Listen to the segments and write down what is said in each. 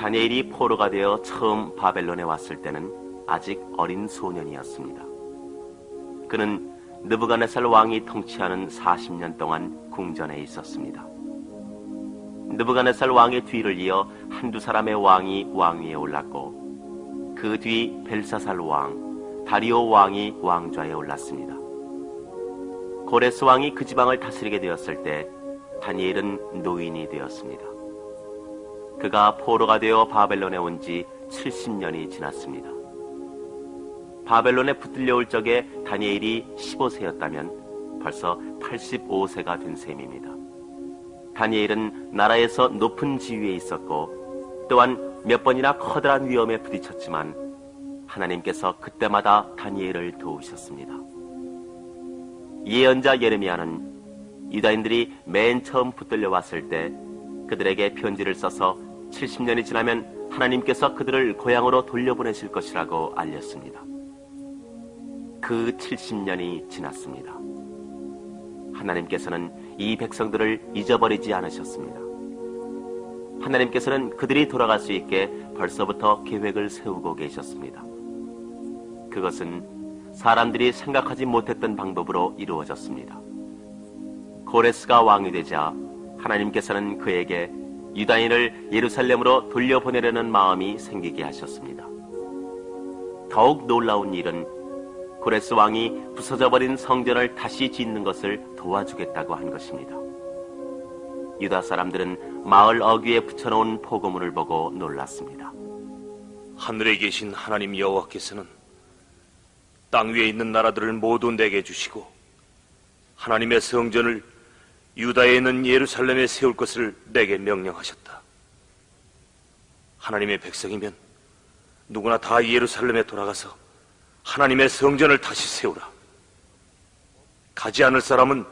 다니엘이 포로가 되어 처음 바벨론에 왔을 때는 아직 어린 소년이었습니다. 그는 느부갓네살 왕이 통치하는 40년 동안 궁전에 있었습니다. 느부갓네살 왕의 뒤를 이어 한두 사람의 왕이 왕위에 올랐고 그 뒤 벨사살 왕, 다리오 왕이 왕좌에 올랐습니다. 고레스 왕이 그 지방을 다스리게 되었을 때 다니엘은 노인이 되었습니다. 그가 포로가 되어 바벨론에 온 지 70년이 지났습니다. 바벨론에 붙들려 올 적에 다니엘이 15세였다면 벌써 85세가 된 셈입니다. 다니엘은 나라에서 높은 지위에 있었고 또한 몇 번이나 커다란 위험에 부딪혔지만 하나님께서 그때마다 다니엘을 도우셨습니다. 예언자 예레미야는 유다인들이 맨 처음 붙들려 왔을 때 그들에게 편지를 써서 70년이 지나면 하나님께서 그들을 고향으로 돌려보내실 것이라고 알렸습니다. 그 70년이 지났습니다. 하나님께서는 이 백성들을 잊어버리지 않으셨습니다. 하나님께서는 그들이 돌아갈 수 있게 벌써부터 계획을 세우고 계셨습니다. 그것은 사람들이 생각하지 못했던 방법으로 이루어졌습니다. 고레스가 왕이 되자 하나님께서는 그에게 유다인을 예루살렘으로 돌려보내려는 마음이 생기게 하셨습니다. 더욱 놀라운 일은 고레스 왕이 부서져버린 성전을 다시 짓는 것을 도와주겠다고 한 것입니다. 유다 사람들은 마을 어귀에 붙여놓은 포고문을 보고 놀랐습니다. 하늘에 계신 하나님 여호와께서는 땅 위에 있는 나라들을 모두 내게 주시고 하나님의 성전을 유다에 있는 예루살렘에 세울 것을 내게 명령하셨다. 하나님의 백성이면 누구나 다 예루살렘에 돌아가서 하나님의 성전을 다시 세우라. 가지 않을 사람은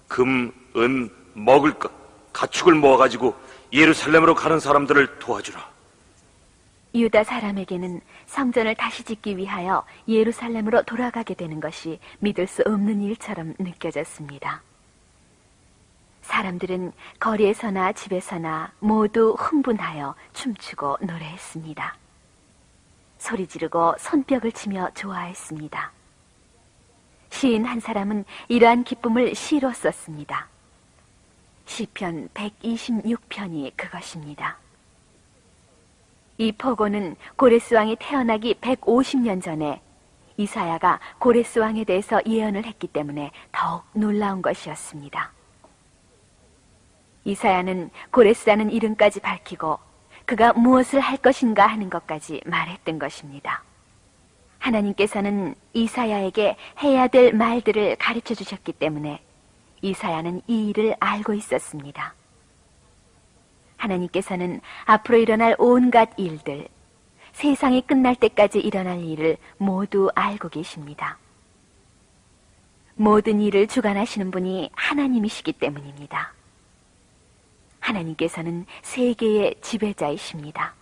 금, 은, 먹을 것, 가축을 모아가지고 예루살렘으로 가는 사람들을 도와주라. 유다 사람에게는 성전을 다시 짓기 위하여 예루살렘으로 돌아가게 되는 것이 믿을 수 없는 일처럼 느껴졌습니다. 사람들은 거리에서나 집에서나 모두 흥분하여 춤추고 노래했습니다. 소리 지르고 손뼉을 치며 좋아했습니다. 시인 한 사람은 이러한 기쁨을 시로 썼습니다. 시편 126편이 그것입니다. 이 포고는 고레스 왕이 태어나기 150년 전에 이사야가 고레스 왕에 대해서 예언을 했기 때문에 더욱 놀라운 것이었습니다. 이사야는 고레스라는 이름까지 밝히고 그가 무엇을 할 것인가 하는 것까지 말했던 것입니다. 하나님께서는 이사야에게 해야 될 말들을 가르쳐 주셨기 때문에 이사야는 이 일을 알고 있었습니다. 하나님께서는 앞으로 일어날 온갖 일들, 세상이 끝날 때까지 일어날 일을 모두 알고 계십니다. 모든 일을 주관하시는 분이 하나님이시기 때문입니다. 하나님께서는 세계의 지배자이십니다.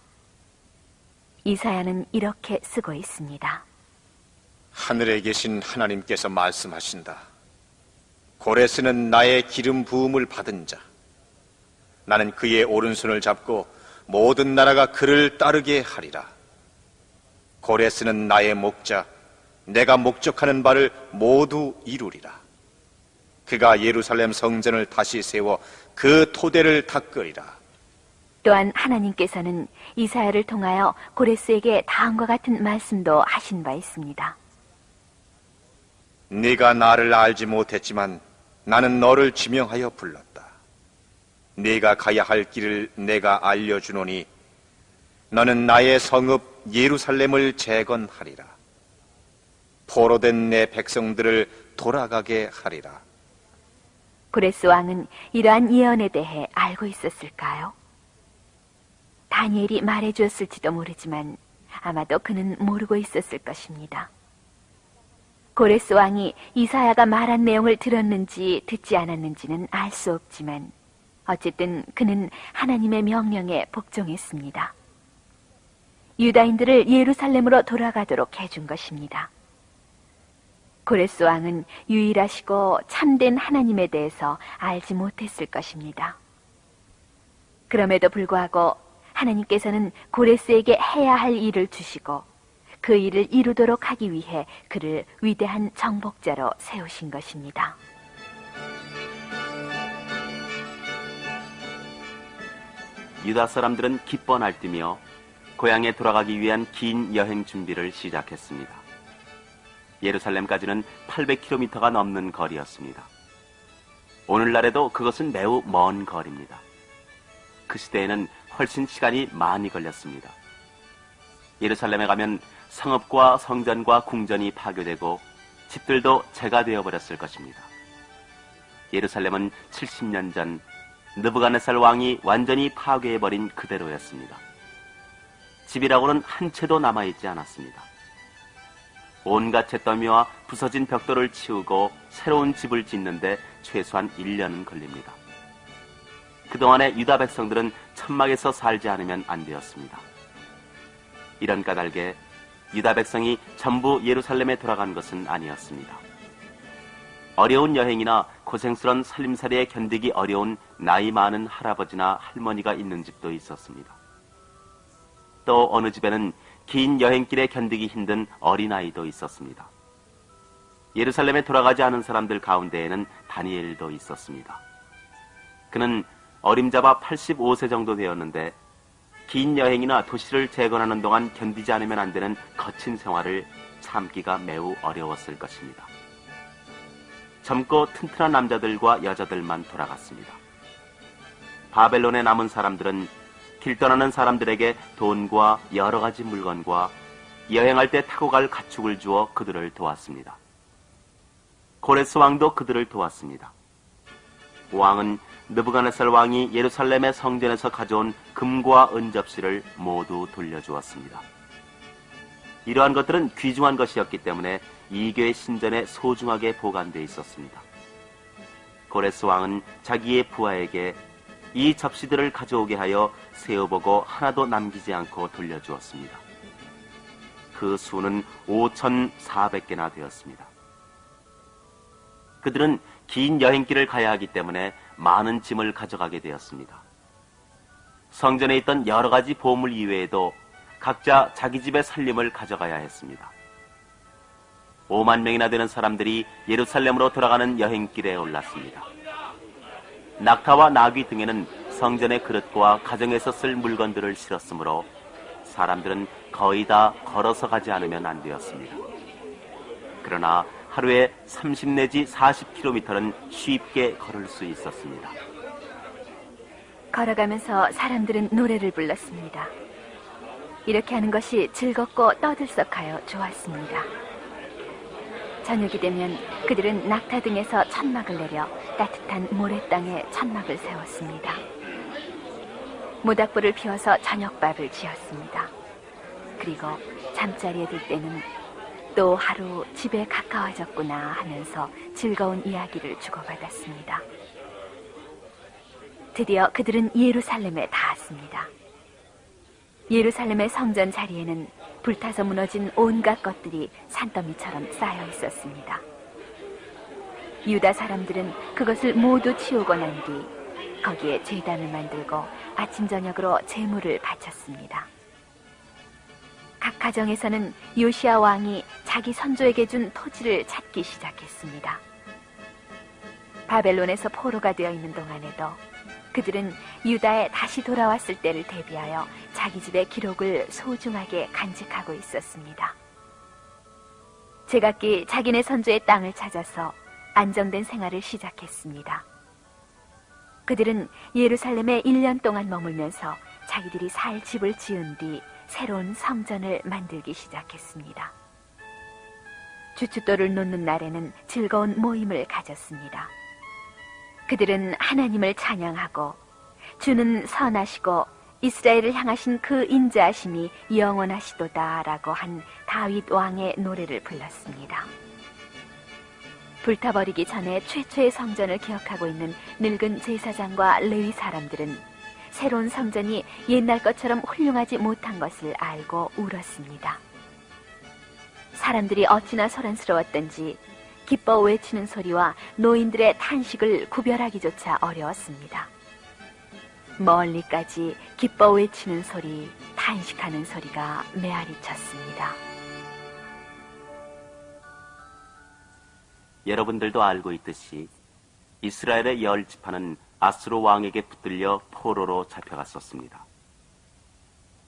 이사야는 이렇게 쓰고 있습니다. 하늘에 계신 하나님께서 말씀하신다. 고레스는 나의 기름 부음을 받은 자. 나는 그의 오른손을 잡고 모든 나라가 그를 따르게 하리라. 고레스는 나의 목자, 내가 목적하는 바를 모두 이루리라. 그가 예루살렘 성전을 다시 세워 그 토대를 닦으리라. 또한 하나님께서는 이사야를 통하여 고레스에게 다음과 같은 말씀도 하신 바 있습니다. 네가 나를 알지 못했지만 나는 너를 지명하여 불렀다. 네가 가야 할 길을 내가 알려주노니 너는 나의 성읍 예루살렘을 재건하리라. 포로된 내 백성들을 돌아가게 하리라. 고레스 왕은 이러한 예언에 대해 알고 있었을까요? 다니엘이 말해주었을지도 모르지만 아마도 그는 모르고 있었을 것입니다. 고레스 왕이 이사야가 말한 내용을 들었는지 듣지 않았는지는 알 수 없지만 어쨌든 그는 하나님의 명령에 복종했습니다. 유다인들을 예루살렘으로 돌아가도록 해준 것입니다. 고레스 왕은 유일하시고 참된 하나님에 대해서 알지 못했을 것입니다. 그럼에도 불구하고 하나님께서는 고레스에게 해야 할 일을 주시고 그 일을 이루도록 하기 위해 그를 위대한 정복자로 세우신 것입니다. 유다 사람들은 기뻐 날뛰며 고향에 돌아가기 위한 긴 여행 준비를 시작했습니다. 예루살렘까지는 800km가 넘는 거리였습니다. 오늘날에도 그것은 매우 먼 거리입니다. 그 시대에는 훨씬 시간이 많이 걸렸습니다. 예루살렘에 가면 성읍과 성전과 궁전이 파괴되고 집들도 재가 되어버렸을 것입니다. 예루살렘은 70년 전 느부갓네살 왕이 완전히 파괴해버린 그대로였습니다. 집이라고는 한 채도 남아있지 않았습니다. 온갖 잿더미와 부서진 벽돌을 치우고 새로운 집을 짓는데 최소한 1년은 걸립니다. 그동안에 유다 백성들은 천막에서 살지 않으면 안 되었습니다. 이런 까닭에 유다 백성이 전부 예루살렘에 돌아간 것은 아니었습니다. 어려운 여행이나 고생스런 살림살이에 견디기 어려운 나이 많은 할아버지나 할머니가 있는 집도 있었습니다. 또 어느 집에는 긴 여행길에 견디기 힘든 어린아이도 있었습니다. 예루살렘에 돌아가지 않은 사람들 가운데에는 다니엘도 있었습니다. 그는 어림잡아 85세 정도 되었는데 긴 여행이나 도시를 재건하는 동안 견디지 않으면 안 되는 거친 생활을 참기가 매우 어려웠을 것입니다. 젊고 튼튼한 남자들과 여자들만 돌아갔습니다. 바벨론에 남은 사람들은 길 떠나는 사람들에게 돈과 여러 가지 물건과 여행할 때 타고 갈 가축을 주어 그들을 도왔습니다. 고레스 왕도 그들을 도왔습니다. 왕은 느부갓네살 왕이 예루살렘의 성전에서 가져온 금과 은 접시를 모두 돌려주었습니다. 이러한 것들은 귀중한 것이었기 때문에 이교의 신전에 소중하게 보관되어 있었습니다. 고레스 왕은 자기의 부하에게 이 접시들을 가져오게 하여 세어보고 하나도 남기지 않고 돌려주었습니다. 그 수는 5,400개나 되었습니다. 그들은 긴 여행길을 가야 하기 때문에 많은 짐을 가져가게 되었습니다. 성전에 있던 여러 가지 보물 이외에도 각자 자기 집의 살림을 가져가야 했습니다. 5만 명이나 되는 사람들이 예루살렘으로 돌아가는 여행길에 올랐습니다. 낙타와 나귀 등에는 성전의 그릇과 가정에서 쓸 물건들을 실었으므로 사람들은 거의 다 걸어서 가지 않으면 안 되었습니다. 그러나 하루에 30 내지 40km는 쉽게 걸을 수 있었습니다. 걸어가면서 사람들은 노래를 불렀습니다. 이렇게 하는 것이 즐겁고 떠들썩하여 좋았습니다. 저녁이 되면 그들은 낙타 등에서 천막을 내려 따뜻한 모래땅에 천막을 세웠습니다. 모닥불을 피워서 저녁밥을 지었습니다. 그리고 잠자리에 들 때는 또 하루 집에 가까워졌구나 하면서 즐거운 이야기를 주고받았습니다. 드디어 그들은 예루살렘에 닿았습니다. 예루살렘의 성전 자리에는 불타서 무너진 온갖 것들이 산더미처럼 쌓여 있었습니다. 유다 사람들은 그것을 모두 치우고 난 뒤 거기에 제단을 만들고 아침 저녁으로 제물을 바쳤습니다. 각 가정에서는 요시야 왕이 자기 선조에게 준 토지를 찾기 시작했습니다. 바벨론에서 포로가 되어 있는 동안에도 그들은 유다에 다시 돌아왔을 때를 대비하여 자기 집의 기록을 소중하게 간직하고 있었습니다. 제각기 자기네 선조의 땅을 찾아서 안정된 생활을 시작했습니다. 그들은 예루살렘에 1년 동안 머물면서 자기들이 살 집을 지은 뒤 새로운 성전을 만들기 시작했습니다. 주춧돌을 놓는 날에는 즐거운 모임을 가졌습니다. 그들은 하나님을 찬양하고 주는 선하시고 이스라엘을 향하신 그 인자하심이 영원하시도다라고 한 다윗 왕의 노래를 불렀습니다. 불타버리기 전에 최초의 성전을 기억하고 있는 늙은 제사장과 레위 사람들은 새로운 성전이 옛날 것처럼 훌륭하지 못한 것을 알고 울었습니다. 사람들이 어찌나 소란스러웠던지 기뻐 외치는 소리와 노인들의 탄식을 구별하기조차 어려웠습니다. 멀리까지 기뻐 외치는 소리, 탄식하는 소리가 메아리 쳤습니다. 여러분들도 알고 있듯이 이스라엘의 10지파는 아수르 왕에게 붙들려 포로로 잡혀갔었습니다.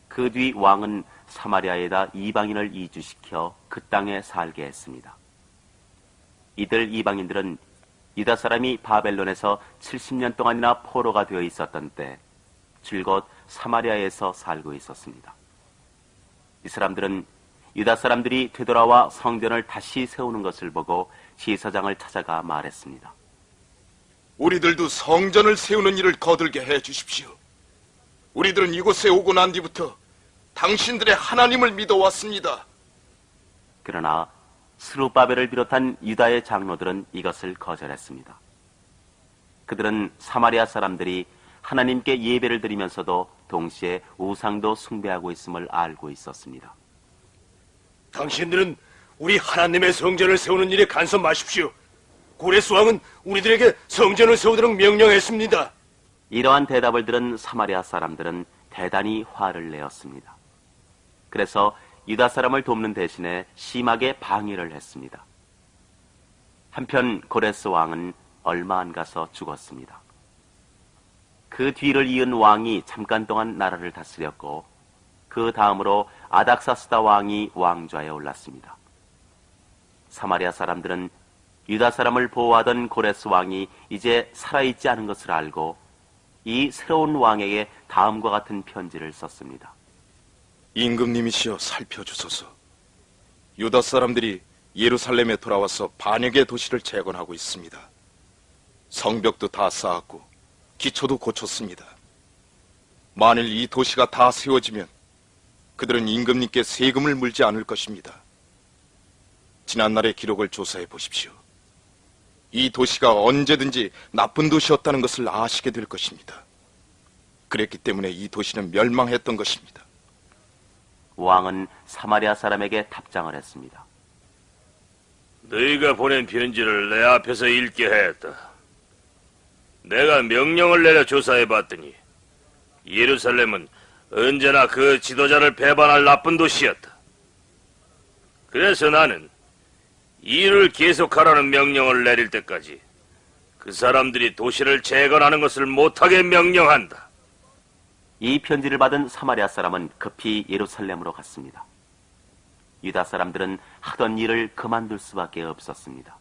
그 뒤 왕은 사마리아에다 이방인을 이주시켜 그 땅에 살게 했습니다. 이들 이방인들은 유다 사람이 바벨론에서 70년 동안이나 포로가 되어 있었던 때 줄곧 사마리아에서 살고 있었습니다. 이 사람들은 유다 사람들이 되돌아와 성전을 다시 세우는 것을 보고 제사장을 찾아가 말했습니다. 우리들도 성전을 세우는 일을 거들게 해 주십시오. 우리들은 이곳에 오고 난 뒤부터 당신들의 하나님을 믿어왔습니다. 그러나 스룹바벨을 비롯한 유다의 장로들은 이것을 거절했습니다. 그들은 사마리아 사람들이 하나님께 예배를 드리면서도 동시에 우상도 숭배하고 있음을 알고 있었습니다. 당신들은 우리 하나님의 성전을 세우는 일에 간섭 마십시오. 고레스 왕은 우리들에게 성전을 세우도록 명령했습니다. 이러한 대답을 들은 사마리아 사람들은 대단히 화를 내었습니다. 그래서 유다 사람을 돕는 대신에 심하게 방해를 했습니다. 한편 고레스 왕은 얼마 안 가서 죽었습니다. 그 뒤를 이은 왕이 잠깐 동안 나라를 다스렸고 그 다음으로 아닥사스다 왕이 왕좌에 올랐습니다. 사마리아 사람들은 유다 사람을 보호하던 고레스 왕이 이제 살아있지 않은 것을 알고 이 새로운 왕에게 다음과 같은 편지를 썼습니다. 임금님이시여 살펴주소서. 유다 사람들이 예루살렘에 돌아와서 반역의 도시를 재건하고 있습니다. 성벽도 다 쌓았고 기초도 고쳤습니다. 만일 이 도시가 다 세워지면 그들은 임금님께 세금을 물지 않을 것입니다. 지난날의 기록을 조사해 보십시오. 이 도시가 언제든지 나쁜 도시였다는 것을 아시게 될 것입니다. 그랬기 때문에 이 도시는 멸망했던 것입니다. 왕은 사마리아 사람에게 답장을 했습니다. 너희가 보낸 편지를 내 앞에서 읽게 했다. 내가 명령을 내려 조사해 봤더니 예루살렘은 언제나 그 지도자를 배반할 나쁜 도시였다. 그래서 나는 이 일을 계속하라는 명령을 내릴 때까지 그 사람들이 도시를 재건하는 것을 못하게 명령한다. 이 편지를 받은 사마리아 사람은 급히 예루살렘으로 갔습니다. 유다 사람들은 하던 일을 그만둘 수밖에 없었습니다.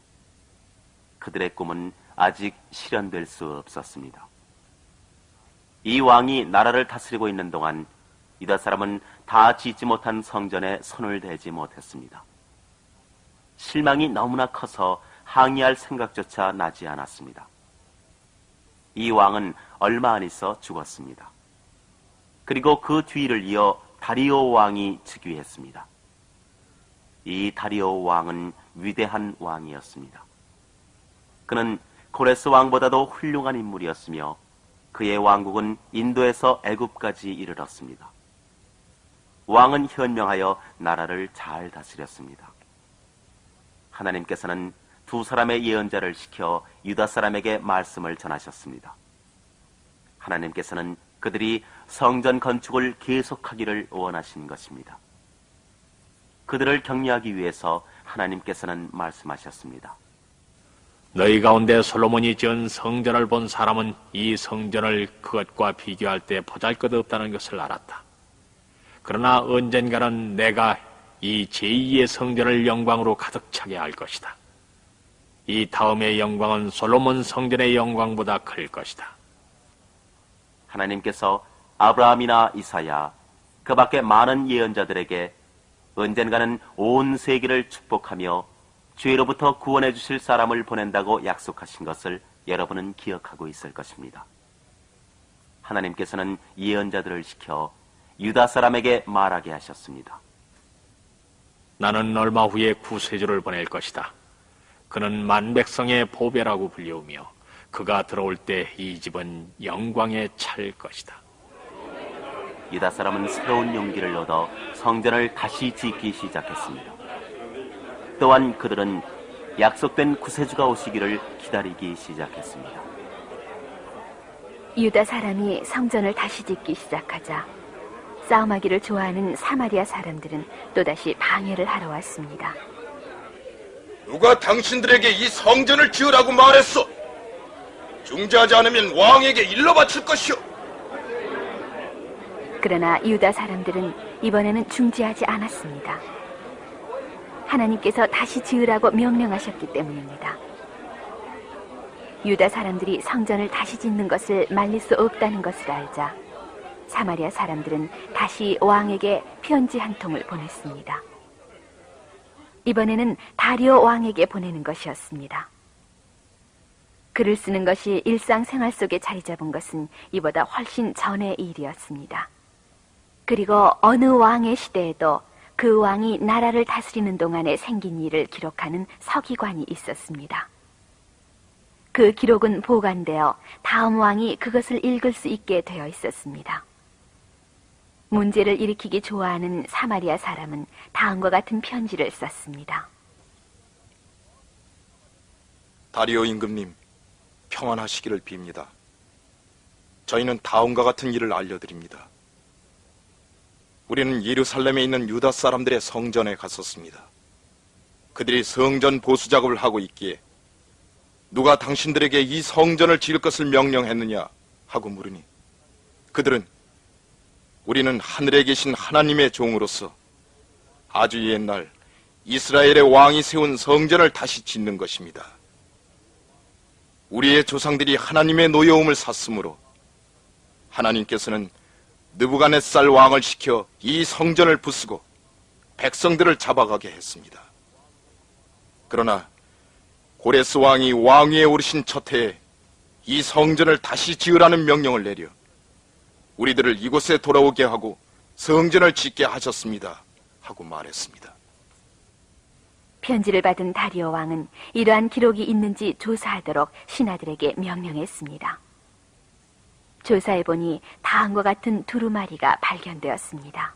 그들의 꿈은 아직 실현될 수 없었습니다. 이 왕이 나라를 다스리고 있는 동안 유다 사람은 다 짓지 못한 성전에 손을 대지 못했습니다. 실망이 너무나 커서 항의할 생각조차 나지 않았습니다. 이 왕은 얼마 안 있어 죽었습니다. 그리고 그 뒤를 이어 다리오 왕이 즉위했습니다. 이 다리오 왕은 위대한 왕이었습니다. 그는 고레스 왕보다도 훌륭한 인물이었으며 그의 왕국은 인도에서 애굽까지 이르렀습니다. 왕은 현명하여 나라를 잘 다스렸습니다. 하나님께서는 두 사람의 예언자를 시켜 유다 사람에게 말씀을 전하셨습니다. 하나님께서는 그들이 성전 건축을 계속하기를 원하신 것입니다. 그들을 격려하기 위해서 하나님께서는 말씀하셨습니다. 너희 가운데 솔로몬이 지은 성전을 본 사람은 이 성전을 그것과 비교할 때 보잘것없다는 것을 알았다. 그러나 언젠가는 내가 이 제2의 성전을 영광으로 가득 차게 할 것이다. 이 다음의 영광은 솔로몬 성전의 영광보다 클 것이다. 하나님께서 아브라함이나 이사야, 그 밖에 많은 예언자들에게 언젠가는 온 세계를 축복하며 죄로부터 구원해 주실 사람을 보낸다고 약속하신 것을 여러분은 기억하고 있을 것입니다. 하나님께서는 예언자들을 시켜 유다 사람에게 말하게 하셨습니다. 나는 얼마 후에 구세주를 보낼 것이다. 그는 만백성의 보배라고 불리우며 그가 들어올 때 이 집은 영광에 찰 것이다. 유다 사람은 새로운 용기를 얻어 성전을 다시 짓기 시작했습니다. 또한 그들은 약속된 구세주가 오시기를 기다리기 시작했습니다. 유다 사람이 성전을 다시 짓기 시작하자 싸움하기를 좋아하는 사마리아 사람들은 또다시 방해를 하러 왔습니다. 누가 당신들에게 이 성전을 지으라고 말했어? 중지하지 않으면 왕에게 일러 바칠 것이오. 그러나 유다 사람들은 이번에는 중지하지 않았습니다. 하나님께서 다시 지으라고 명령하셨기 때문입니다. 유다 사람들이 성전을 다시 짓는 것을 말릴 수 없다는 것을 알자 사마리아 사람들은 다시 왕에게 편지 한 통을 보냈습니다. 이번에는 다리오 왕에게 보내는 것이었습니다. 글을 쓰는 것이 일상생활 속에 자리 잡은 것은 이보다 훨씬 전의 일이었습니다. 그리고 어느 왕의 시대에도 그 왕이 나라를 다스리는 동안에 생긴 일을 기록하는 서기관이 있었습니다. 그 기록은 보관되어 다음 왕이 그것을 읽을 수 있게 되어 있었습니다. 문제를 일으키기 좋아하는 사마리아 사람은 다음과 같은 편지를 썼습니다. 다리오 임금님, 평안하시기를 빕니다. 저희는 다음과 같은 일을 알려드립니다. 우리는 예루살렘에 있는 유다 사람들의 성전에 갔었습니다. 그들이 성전 보수 작업을 하고 있기에 누가 당신들에게 이 성전을 지을 것을 명령했느냐 하고 물으니 그들은 우리는 하늘에 계신 하나님의 종으로서 아주 옛날 이스라엘의 왕이 세운 성전을 다시 짓는 것입니다. 우리의 조상들이 하나님의 노여움을 샀으므로 하나님께서는 느부갓네살 왕을 시켜 이 성전을 부수고 백성들을 잡아가게 했습니다. 그러나 고레스 왕이 왕위에 오르신 첫 해에 이 성전을 다시 지으라는 명령을 내려 우리들을 이곳에 돌아오게 하고 성전을 짓게 하셨습니다 하고 말했습니다. 편지를 받은 다리오 왕은 이러한 기록이 있는지 조사하도록 신하들에게 명령했습니다. 조사해보니 다음과 같은 두루마리가 발견되었습니다.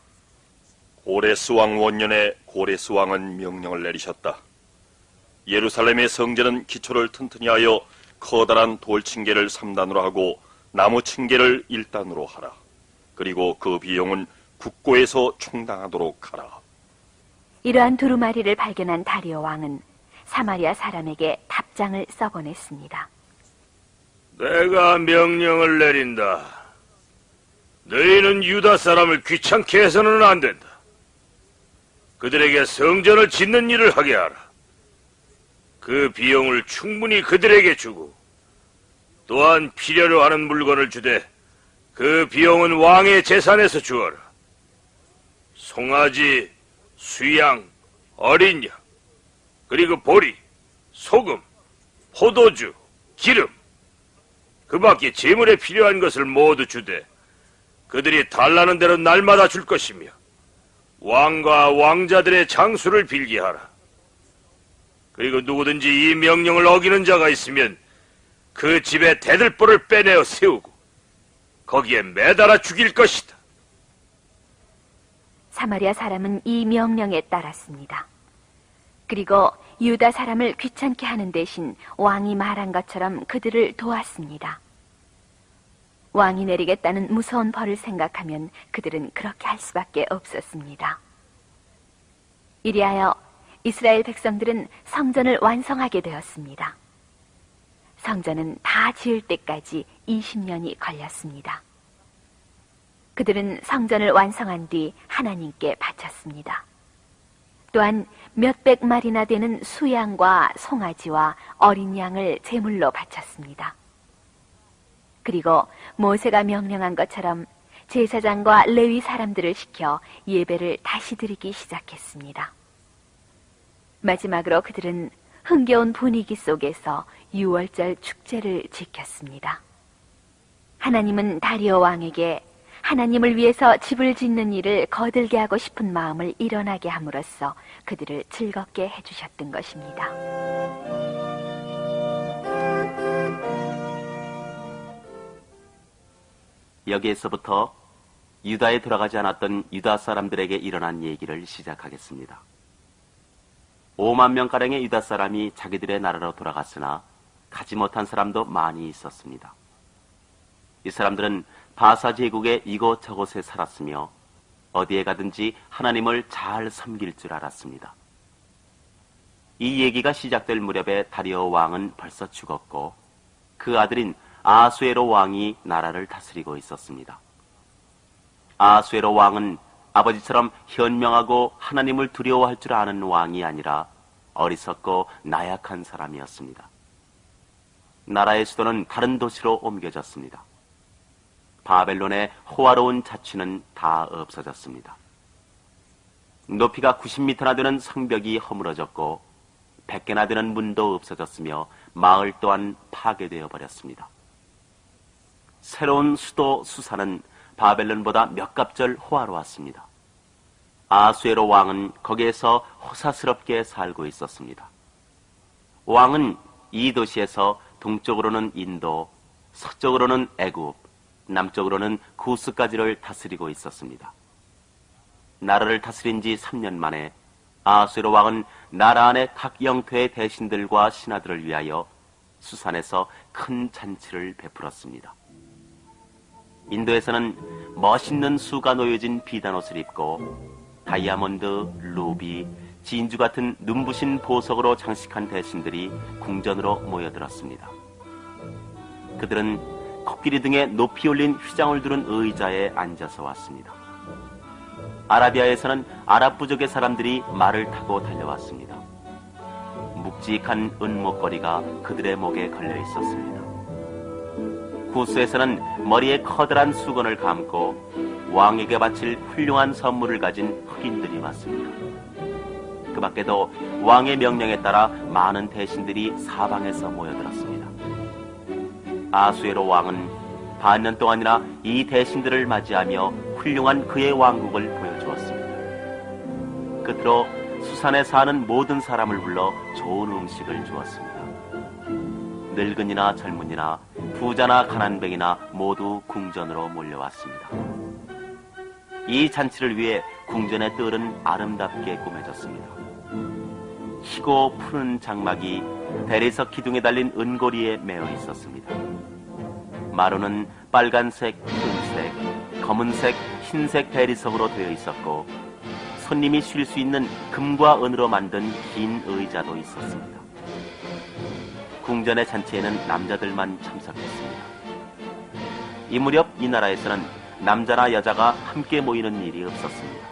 고레스 왕 원년에 고레스 왕은 명령을 내리셨다. 예루살렘의 성전은 기초를 튼튼히 하여 커다란 돌 층계를 3단으로 하고 나무 층계를 1단으로 하라. 그리고 그 비용은 국고에서 충당하도록 하라. 이러한 두루마리를 발견한 다리오 왕은 사마리아 사람에게 답장을 써보냈습니다. 내가 명령을 내린다. 너희는 유다 사람을 귀찮게 해서는 안 된다. 그들에게 성전을 짓는 일을 하게 하라. 그 비용을 충분히 그들에게 주고 또한 필요로 하는 물건을 주되 그 비용은 왕의 재산에서 주어라. 송아지, 수양, 어린 양, 그리고 보리, 소금, 포도주, 기름, 그 밖에 재물에 필요한 것을 모두 주되 그들이 달라는 대로 날마다 줄 것이며 왕과 왕자들의 장수를 빌게 하라. 그리고 누구든지 이 명령을 어기는 자가 있으면 그 집에 대들보를 빼내어 세우고 거기에 매달아 죽일 것이다. 사마리아 사람은 이 명령에 따랐습니다. 그리고 유다 사람을 귀찮게 하는 대신 왕이 말한 것처럼 그들을 도왔습니다. 왕이 내리겠다는 무서운 벌을 생각하면 그들은 그렇게 할 수밖에 없었습니다. 이리하여 이스라엘 백성들은 성전을 완성하게 되었습니다. 성전은 다 지을 때까지 20년이 걸렸습니다. 그들은 성전을 완성한 뒤 하나님께 바쳤습니다. 또한 몇백 마리나 되는 수양과 송아지와 어린 양을 제물로 바쳤습니다. 그리고 모세가 명령한 것처럼 제사장과 레위 사람들을 시켜 예배를 다시 드리기 시작했습니다. 마지막으로 그들은 흥겨운 분위기 속에서 유월절 축제를 지켰습니다. 하나님은 다리오 왕에게 하나님을 위해서 집을 짓는 일을 거들게 하고 싶은 마음을 일어나게 함으로써 그들을 즐겁게 해주셨던 것입니다. 여기에서부터 유다에 돌아가지 않았던 유다 사람들에게 일어난 얘기를 시작하겠습니다. 5만 명가량의 유다 사람이 자기들의 나라로 돌아갔으나 가지 못한 사람도 많이 있었습니다. 이 사람들은 바사 제국의 이곳저곳에 살았으며 어디에 가든지 하나님을 잘 섬길 줄 알았습니다. 이 얘기가 시작될 무렵에 다리오 왕은 벌써 죽었고 그 아들인 아수에로 왕이 나라를 다스리고 있었습니다. 아수에로 왕은 아버지처럼 현명하고 하나님을 두려워할 줄 아는 왕이 아니라 어리석고 나약한 사람이었습니다. 나라의 수도는 다른 도시로 옮겨졌습니다. 바벨론의 호화로운 자취는 다 없어졌습니다. 높이가 90m나 되는 성벽이 허물어졌고 100개나 되는 문도 없어졌으며 마을 또한 파괴되어 버렸습니다. 새로운 수도 수사는 바벨론보다 몇 갑절 호화로웠습니다. 아수에로 왕은 거기에서 호사스럽게 살고 있었습니다. 왕은 이 도시에서 동쪽으로는 인도, 서쪽으로는 애굽, 남쪽으로는 구스까지를 다스리고 있었습니다. 나라를 다스린 지 3년 만에 아수에로 왕은 나라 안의 각 영토의 대신들과 신하들을 위하여 수산에서 큰 잔치를 베풀었습니다. 인도에서는 멋있는 수가 놓여진 비단옷을 입고 다이아몬드, 루비, 진주 같은 눈부신 보석으로 장식한 대신들이 궁전으로 모여들었습니다. 그들은 코끼리 등에 높이 올린 휘장을 두른 의자에 앉아서 왔습니다. 아라비아에서는 아랍 부족의 사람들이 말을 타고 달려왔습니다. 묵직한 은목걸이가 그들의 목에 걸려 있었습니다. 구스에서는 머리에 커다란 수건을 감고 왕에게 바칠 훌륭한 선물을 가진 흑인들이 왔습니다. 그 밖에도 왕의 명령에 따라 많은 대신들이 사방에서 모여들었습니다. 아수에로 왕은 반년 동안이나 이 대신들을 맞이하며 훌륭한 그의 왕국을 보여주었습니다. 끝으로 수산에 사는 모든 사람을 불러 좋은 음식을 주었습니다. 늙은이나 젊은이나 부자나 가난뱅이나 모두 궁전으로 몰려왔습니다. 이 잔치를 위해 궁전의 뜰은 아름답게 꾸며졌습니다. 희고 푸른 장막이 대리석 기둥에 달린 은고리에 매어 있었습니다. 마루는 빨간색, 흰색, 검은색, 흰색 대리석으로 되어 있었고 손님이 쉴 수 있는 금과 은으로 만든 긴 의자도 있었습니다. 궁전의 잔치에는 남자들만 참석했습니다. 이 무렵 이 나라에서는 남자나 여자가 함께 모이는 일이 없었습니다.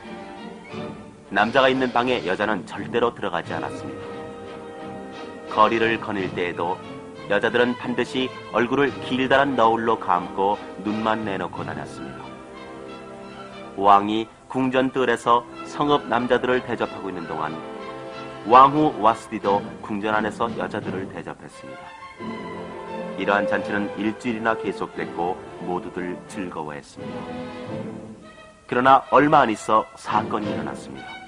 남자가 있는 방에 여자는 절대로 들어가지 않았습니다. 거리를 거닐 때에도 여자들은 반드시 얼굴을 길다란 너울로 감고 눈만 내놓고 다녔습니다. 왕이 궁전 뜰에서 성읍 남자들을 대접하고 있는 동안 왕후 와스디도 궁전 안에서 여자들을 대접했습니다. 이러한 잔치는 일주일이나 계속됐고 모두들 즐거워했습니다. 그러나 얼마 안 있어 사건이 일어났습니다.